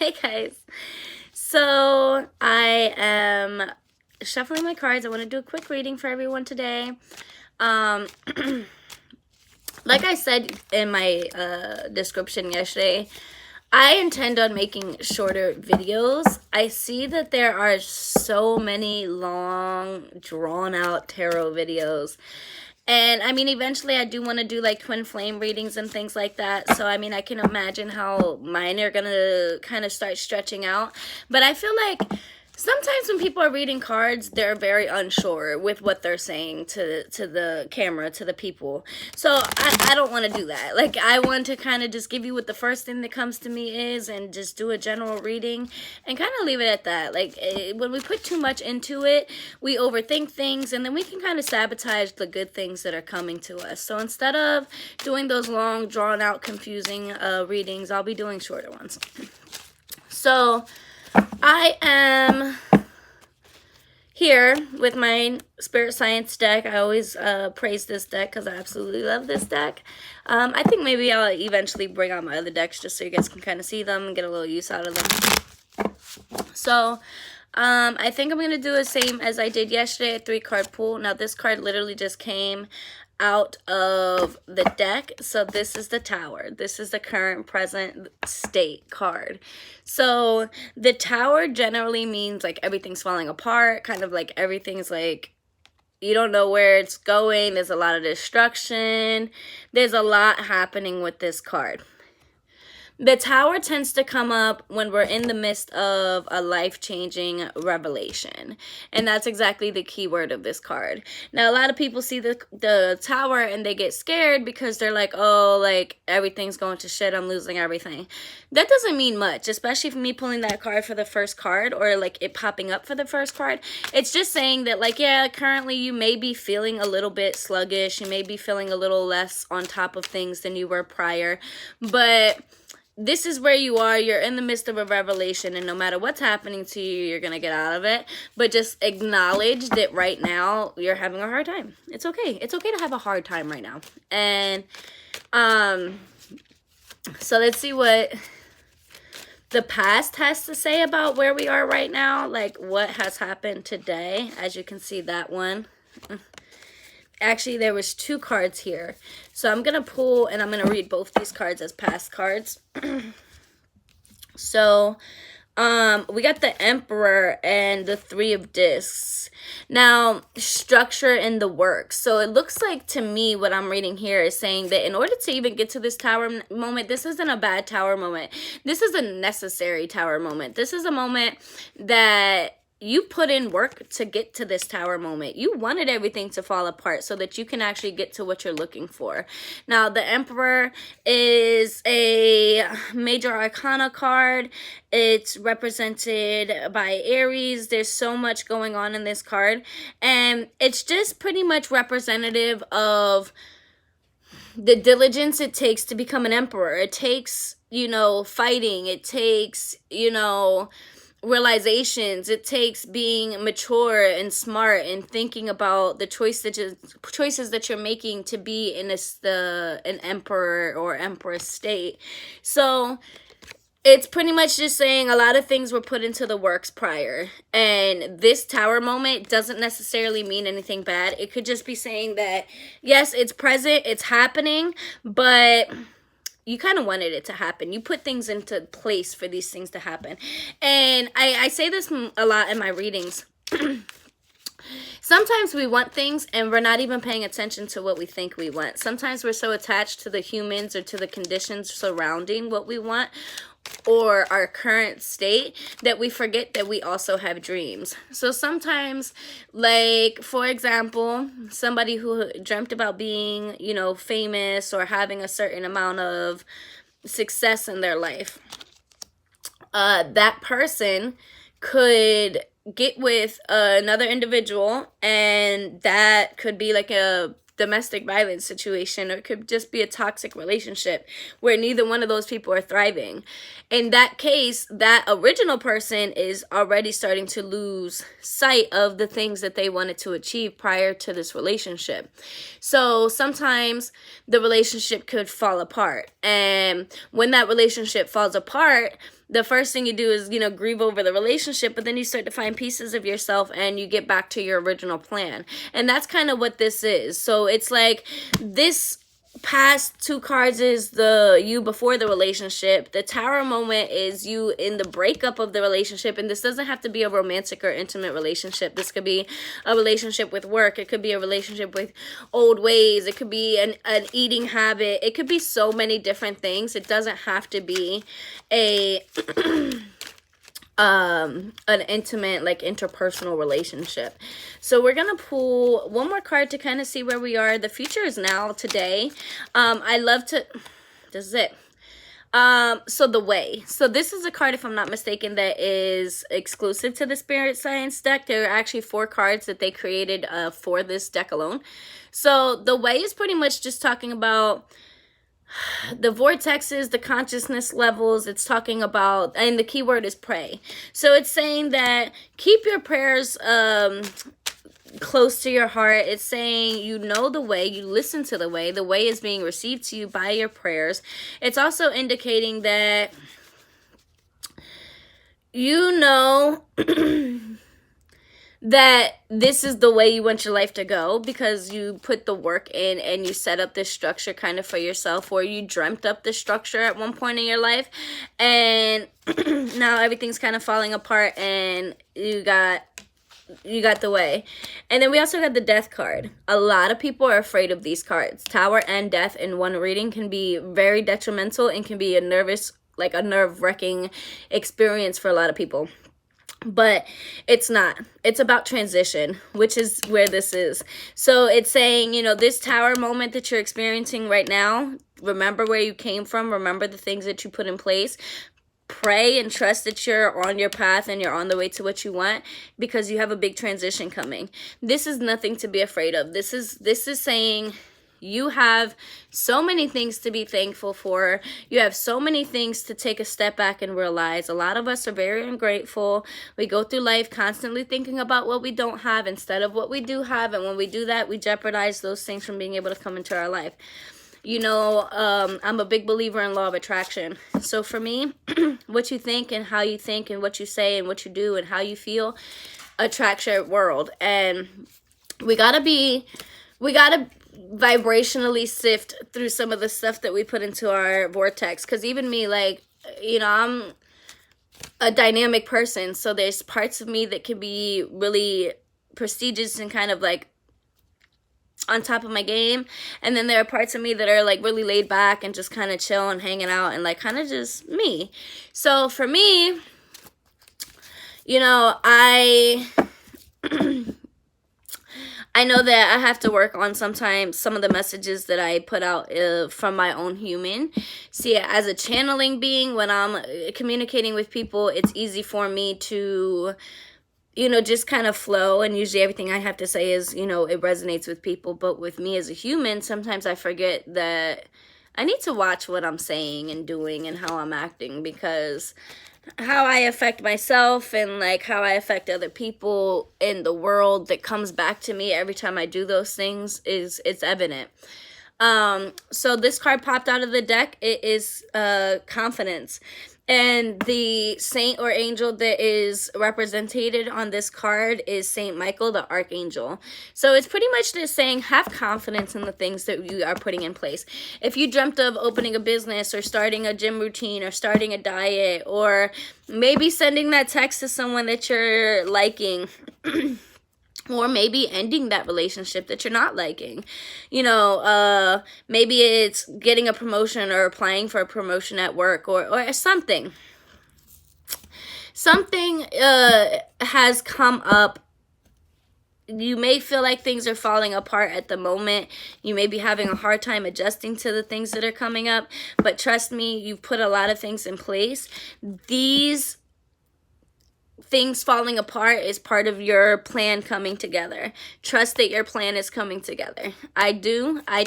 Hi guys. So I am shuffling my cards. I want to do a quick reading for everyone today. Um, like I said in my description yesterday, I intend on making shorter videos. I see that there are so many long, drawn-out tarot videos. And I mean, eventually I do want to do like twin flame readings and things like that. So I mean, I can imagine how mine are going to kind of start stretching out. But I feel like sometimes when people are reading cards, they're very unsure with what they're saying to the camera, to the people. So I don't want to do that. Like, I want to kind of just give you what the first thing that comes to me is and just do a general reading and kind of leave it at that. Like, when we put too much into it, we overthink things and then we can kind of sabotage the good things that are coming to us. So instead of doing those long, drawn out, confusing readings, I'll be doing shorter ones. So I am here with my Spirit Science deck. I always praise this deck because I absolutely love this deck. I think maybe I'll eventually bring out my other decks just so you guys can kind of see them and get a little use out of them. So I think I'm going to do the same as I did yesterday, a 3-card pull. Now this card literally just came out of the deck. So this is the Tower. This is the current present state card. So the Tower generally means like everything's falling apart, kind of like everything's like you don't know where it's going. There's a lot of destruction. There's a lot happening with this card. The Tower tends to come up when we're in the midst of a life-changing revelation. And that's exactly the key word of this card. Now, a lot of people see the Tower and they get scared because they're like, oh, like, everything's going to shit. I'm losing everything. That doesn't mean much, especially for me pulling that card for the first card or, like, it popping up for the first card. It's just saying that, like, yeah, currently you may be feeling a little bit sluggish. You may be feeling a little less on top of things than you were prior. But this is where you are. You're in the midst of a revelation, and no matter what's happening to you, you're going to get out of it. But just acknowledge that right now you're having a hard time. It's okay. It's okay to have a hard time right now. And so let's see what the past has to say about where we are right now. Like what has happened today. As you can see, that one. Actually, there was 2 cards here. So I'm going to pull and I'm going to read both these cards as past cards. So, we got the Emperor and the 3 of Discs. Now, structure in the works. So it looks like to me what I'm reading here is saying that in order to even get to this Tower moment, this isn't a bad Tower moment. This is a necessary Tower moment. This is a moment that you put in work to get to this Tower moment. You wanted everything to fall apart so that you can actually get to what you're looking for. Now, the Emperor is a major arcana card. It's represented by Aries. There's so much going on in this card. And it's just pretty much representative of the diligence it takes to become an emperor. It takes, you know, fighting. It takes, you know, realizations. It takes being mature and smart and thinking about the choices that you're making to be in an emperor or empress state. So it's pretty much just saying a lot of things were put into the works prior. And this Tower moment doesn't necessarily mean anything bad. It could just be saying that, yes, it's present, it's happening, but you kind of wanted it to happen. You put things into place for these things to happen. And I say this a lot in my readings. Sometimes we want things and we're not even paying attention to what we think we want. Sometimes we're so attached to the humans or to the conditions surrounding what we want or our current state that we forget that we also have dreams. So sometimes, like, for example, somebody who dreamt about being, you know, famous or having a certain amount of success in their life, that person could get with another individual, and that could be like a domestic violence situation, or it could just be a toxic relationship where neither one of those people are thriving. In that case, that original person is already starting to lose sight of the things that they wanted to achieve prior to this relationship. So sometimes the relationship could fall apart, and when that relationship falls apart, the first thing you do is, grieve over the relationship, but then you start to find pieces of yourself and you get back to your original plan. And that's kind of what this is. So it's like this past two cards is the you before the relationship. The Tower moment is you in the breakup of the relationship, and this doesn't have to be a romantic or intimate relationship. This could be a relationship with work. It could be a relationship with old ways. It could be an eating habit. It could be so many different things. It doesn't have to be a an intimate, like, interpersonal relationship. So we're gonna pull one more card to kind of see where we are. The future is now, today. I love to, this is it. So the way. So this is a card, if I'm not mistaken, that is exclusive to the Spirit Science deck. There are actually 4 cards that they created for this deck alone. So the way is pretty much just talking about the vortexes, the consciousness levels. It's talking about, and the key word is pray. So it's saying that keep your prayers close to your heart. It's saying the way, you listen to the way is being received to you by your prayers. It's also indicating that that this is the way you want your life to go, because you put the work in and you set up this structure kind of for yourself, or you dreamt up this structure at one point in your life, and now everything's kind of falling apart, and you got the way. And then we also got the Death card. A lot of people are afraid of these cards. Tower and Death in one reading can be very detrimental and can be a nerve-wracking experience for a lot of people. But it's not. It's about transition, which is where this is. So it's saying, this Tower moment that you're experiencing right now, remember where you came from, remember the things that you put in place. Pray and trust that you're on your path and you're on the way to what you want, because you have a big transition coming. This is nothing to be afraid of. This is saying you have so many things to be thankful for. You have so many things to take a step back and realize. A lot of us are very ungrateful. We go through life constantly thinking about what we don't have instead of what we do have. And when we do that, we jeopardize those things from being able to come into our life. I'm a big believer in law of attraction. So for me, what you think and how you think and what you say and what you do and how you feel attracts your world. And we gotta vibrationally sift through some of the stuff that we put into our vortex. Because even me, I'm a dynamic person. So there's parts of me that can be really prestigious and kind of like on top of my game, and then there are parts of me that are like really laid back and just kind of chill and hanging out and like kind of just me. So for me, I I know that I have to work on sometimes some of the messages that I put out from my own human. See, as a channeling being, when I'm communicating with people, it's easy for me to just kind of flow, and usually everything I have to say is, it resonates with people. But with me as a human, sometimes I forget that I need to watch what I'm saying and doing and how I'm acting, because how I affect myself and like how I affect other people in the world, that comes back to me every time I do those things, it's evident. So this card popped out of the deck. It is confidence. And the saint or angel that is represented on this card is Saint Michael, the Archangel. So it's pretty much just saying, have confidence in the things that you are putting in place. If you dreamt of opening a business or starting a gym routine or starting a diet, or maybe sending that text to someone that you're liking, or maybe ending that relationship that you're not liking. Maybe it's getting a promotion or applying for a promotion at work, or something. Something has come up. You may feel like things are falling apart at the moment. You may be having a hard time adjusting to the things that are coming up. But trust me, you've put a lot of things in place. These things falling apart is part of your plan coming together. Trust that your plan is coming together. I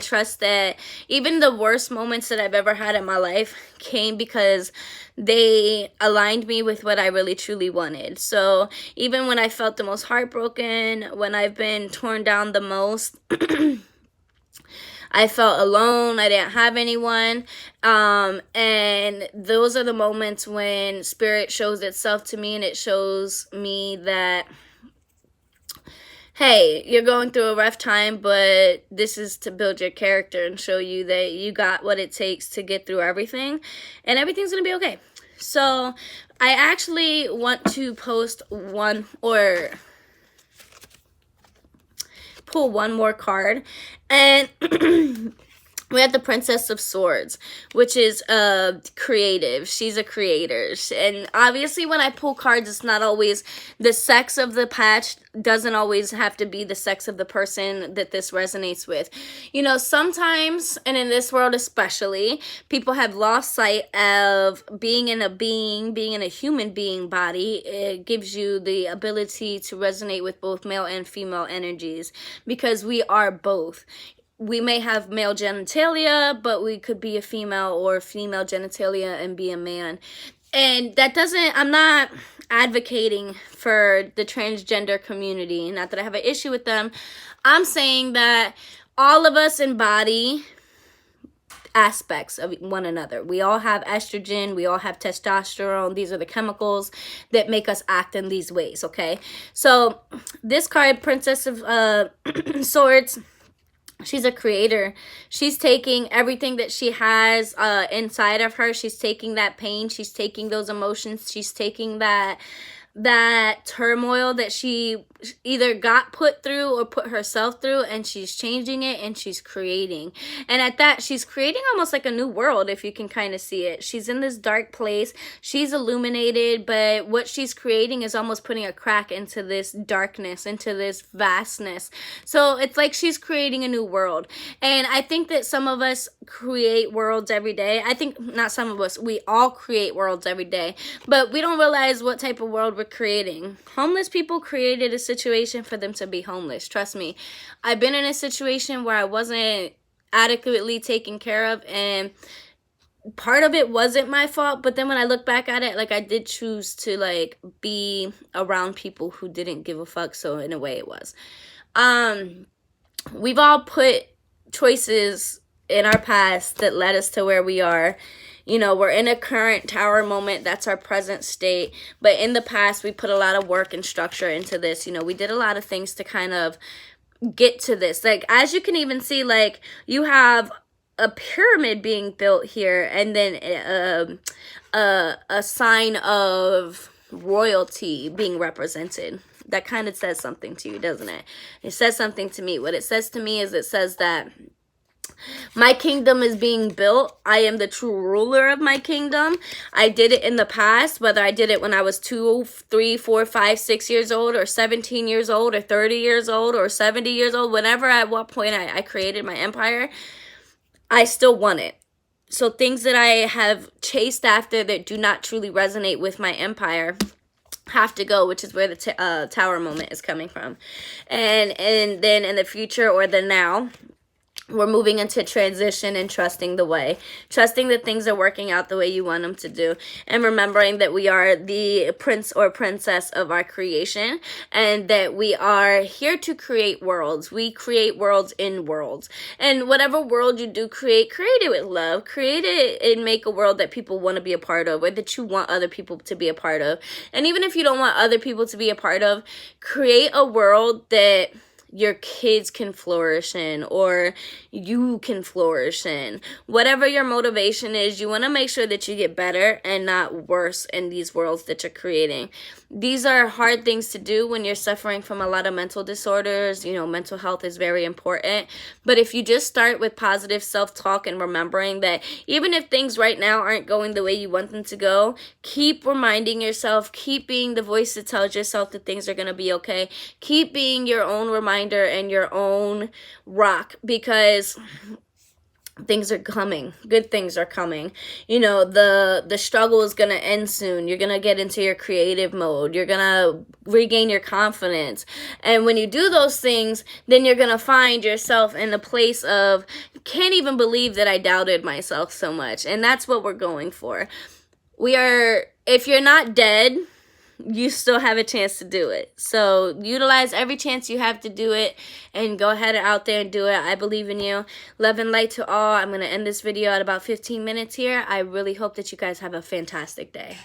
trust that even the worst moments that I've ever had in my life came because they aligned me with what I really truly wanted. So even when I felt the most heartbroken, when I've been torn down the most, I felt alone. I didn't have anyone. And those are the moments when spirit shows itself to me, and it shows me that, hey, you're going through a rough time, but this is to build your character and show you that you got what it takes to get through everything, and everything's going to be okay. So I actually want to post one, or pull one more card, and we have the Princess of Swords, which is creative. She's a creator. And obviously when I pull cards, it's not always the sex of the patch, doesn't always have to be the sex of the person that this resonates with. You know, sometimes, and in this world especially, people have lost sight of being in a human being body. It gives you the ability to resonate with both male and female energies, because we are both. We may have male genitalia, but we could be a female, or female genitalia and be a man. And that doesn't, I'm not advocating for the transgender community. Not that I have an issue with them. I'm saying that all of us embody aspects of one another. We all have estrogen, we all have testosterone. These are the chemicals that make us act in these ways, okay? So this card, Princess of Swords, she's a creator. She's taking everything that she has inside of her. She's taking that pain. She's taking those emotions. She's taking that turmoil that she either got put through or put herself through, and she's changing it, and she's creating. And at that, she's creating almost like a new world, if you can kind of see it. She's in this dark place. She's illuminated, but what she's creating is almost putting a crack into this darkness, into this vastness. So it's like she's creating a new world. And I think that some of us create worlds every day. I think not some of us, we all create worlds every day, but we don't realize what type of world we're creating. Homeless people created a situation for them to be homeless. Trust me. I've been in a situation where I wasn't adequately taken care of, and part of it wasn't my fault, but then when I look back at it, like, I did choose to like be around people who didn't give a fuck, so in a way it was. We've all put choices in our past that led us to where we are. You know, we're in a current tower moment. That's our present state. But in the past, we put a lot of work and structure into this. You know, we did a lot of things to kind of get to this. Like, as you can even see, like, you have a pyramid being built here, and then a sign of royalty being represented. That kind of says something to you, doesn't it? It says something to me. What it says to me is, it says that my kingdom is being built. I am the true ruler of my kingdom. I did it in the past, whether I did it when I was 2, 3, 4, 5, 6 years old, or 17 years old, or 30 years old, or 70 years old, whenever, at what point I created my empire, I still want it. So things that I have chased after that do not truly resonate with my empire have to go, which is where the tower moment is coming from. And then in the future, or the now, we're moving into transition and trusting the way. Trusting that things are working out the way you want them to do. And remembering that we are the prince or princess of our creation. And that we are here to create worlds. We create worlds in worlds. And whatever world you do create, create it with love. Create it and make a world that people want to be a part of. Or that you want other people to be a part of. And even if you don't want other people to be a part of, create a world that your kids can flourish in, or you can flourish in. Whatever your motivation is, you want to make sure that you get better and not worse in these worlds that you're creating. These are hard things to do when you're suffering from a lot of mental disorders. You know, mental health is very important. But if you just start with positive self-talk and remembering that even if things right now aren't going the way you want them to go, keep reminding yourself, keep being the voice that tells yourself that things are going to be okay. Keep being your own reminder and your own rock, because things are coming. Good things are coming. You know, the struggle is going to end soon. You're going to get into your creative mode. You're going to regain your confidence. And when you do those things, then you're going to find yourself in a place of, can't even believe that I doubted myself so much. And that's what we're going for. We are, if you're not dead, you still have a chance to do it. So utilize every chance you have to do it, and go ahead and out there and do it. I believe in you. Love and light to all. I'm going to end this video at about 15 minutes here. I really hope that you guys have a fantastic day.